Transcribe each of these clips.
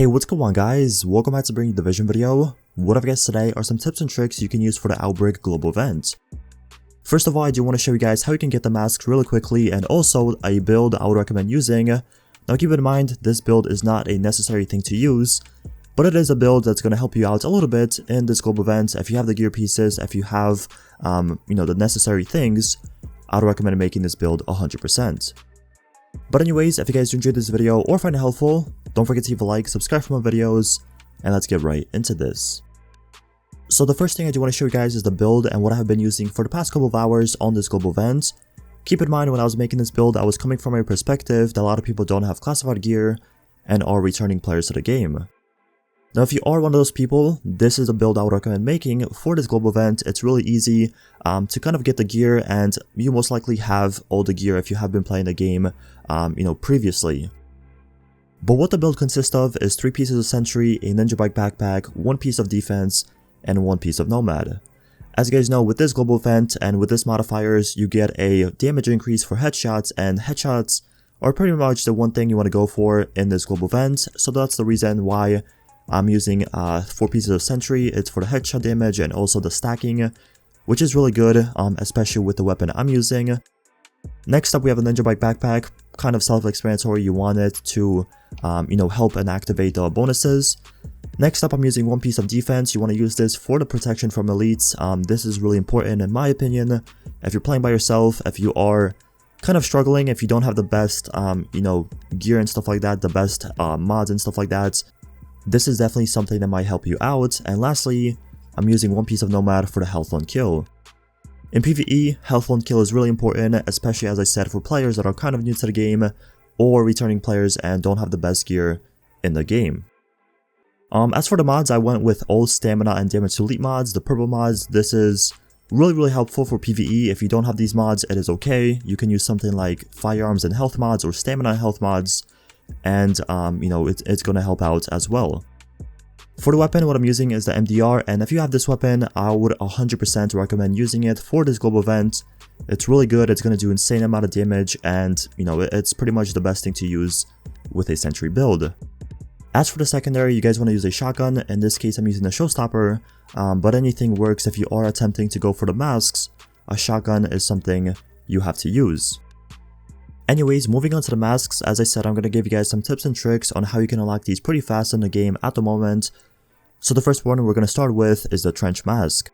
Hey, what's going on guys? Welcome back to bring you the Vision video. What I've got today are some tips and tricks you can use for the Outbreak global event. First of all, I do want to show you guys how you can get the masks really quickly and also a build I would recommend using. Now keep in mind, this build is not a necessary thing to use, but it is a build that's going to help you out a little bit in this global event. If you have the gear pieces, if you have the necessary things, I would recommend making this build 100%. But anyways, if you guys enjoyed this video or find it helpful, don't forget to leave a like, subscribe for more videos, and let's get right into this. So the first thing I do want to show you guys is the build and what I have been using for the past couple of hours on this global event. Keep in mind, when I was making this build, I was coming from a perspective that a lot of people don't have classified gear and are returning players to the game. Now if you are one of those people, this is a build I would recommend making for this global event. It's really easy to kind of get the gear, and you most likely have all the gear if you have been playing the game previously. But what the build consists of is 3 pieces of sentry, a ninja bike backpack, 1 piece of defense, and 1 piece of nomad. As you guys know, with this global event and with this modifiers, you get a damage increase for headshots, and headshots are pretty much the one thing you want to go for in this global event. So that's the reason why I'm using 4 pieces of sentry. It's for the headshot damage and also the stacking, which is really good, especially with the weapon I'm using. Next up, we have a ninja bike backpack, kind of self-explanatory. You want it to help and activate the bonuses. Next up, I'm using 1 piece of defense. You want to use this for the protection from elites. This is really important in my opinion. If you're playing by yourself, if you are kind of struggling, if you don't have the best gear and stuff like that, the best mods and stuff like that, this is definitely something that might help you out. And lastly, I'm using 1 piece of nomad for the health on kill. In PvE, health on kill is really important, especially as I said for players that are kind of new to the game or returning players and don't have the best gear in the game. As for the mods, I went with all stamina and damage to elite mods, the purple mods. This is really helpful for PvE. If you don't have these mods, it is okay. You can use something like firearms and health mods or stamina and health mods, and it's going to help out as well. For the weapon, what I'm using is the MDR, and if you have this weapon, I would 100% recommend using it for this global event. It's really good. It's going to do insane amount of damage, and it's pretty much the best thing to use with a sentry build. As for the secondary, you guys want to use a shotgun. In this case, I'm using a showstopper, but anything works. If you are attempting to go for the masks, a shotgun is something you have to use. Anyways, moving on to the masks, as I said, I'm going to give you guys some tips and tricks on how you can unlock these pretty fast in the game at the moment. So the first one we're going to start with is the Trench Mask.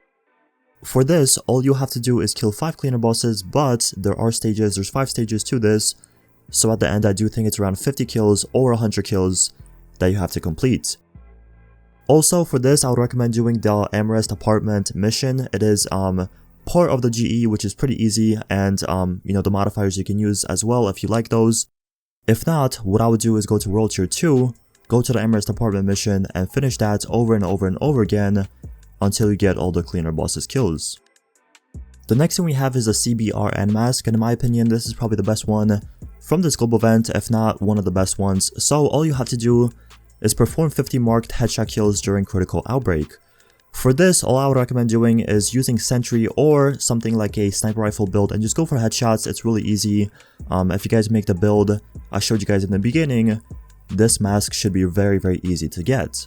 For this, all you have to do is kill 5 cleaner bosses, but there are stages, there's 5 stages to this, so at the end I do think it's around 50 kills or 100 kills that you have to complete. Also for this, I would recommend doing the Amherst apartment mission. It is part of the GE, which is pretty easy, and the modifiers you can use as well if you like those. If not, what I would do is go to World Tier 2, go to the Amherst apartment mission, and finish that over and over and over again until you get all the cleaner bosses kills. The next thing we have is the Cbrn Mask, and in my opinion this is probably the best one from this global event, if not one of the best ones. So all you have to do is perform 50 marked headshot kills during critical outbreak. For this, all I would recommend doing is using sentry or something like a sniper rifle build and just go for headshots. It's really easy. If you guys make the build I showed you guys in the beginning, this mask should be very easy to get.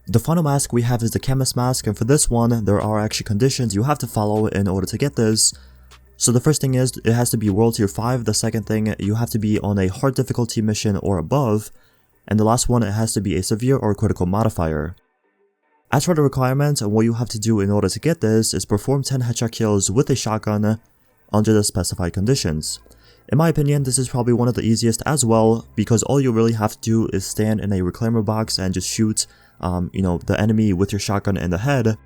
The final mask we have is the Chemists Mask, and for this one there are actually conditions you have to follow in order to get this. So the first thing is it has to be World Tier 5, the second thing you have to be on a hard difficulty mission or above, and the last one it has to be a severe or critical modifier. As for the requirements, what you have to do in order to get this is perform 10 headshot kills with a shotgun under the specified conditions. In my opinion, this is probably one of the easiest as well, because all you really have to do is stand in a reclaimer box and just shoot the enemy with your shotgun in the head.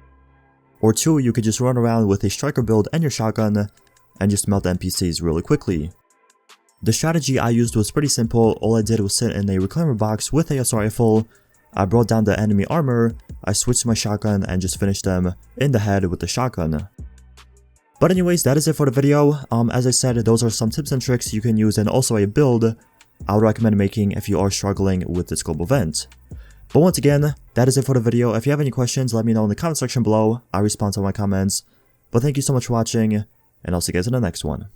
Or 2, you could just run around with a striker build and your shotgun and just melt the NPCs really quickly. The strategy I used was pretty simple. All I did was sit in a reclaimer box with a assault rifle, I brought down the enemy armor, I switched to my shotgun and just finished them in the head with the shotgun. But anyways, that is it for the video. As I said, those are some tips and tricks you can use and also a build I would recommend making if you are struggling with this global event. But once again, that is it for the video. If you have any questions, let me know in the comment section below. I respond to all my comments. But thank you so much for watching, and I'll see you guys in the next one.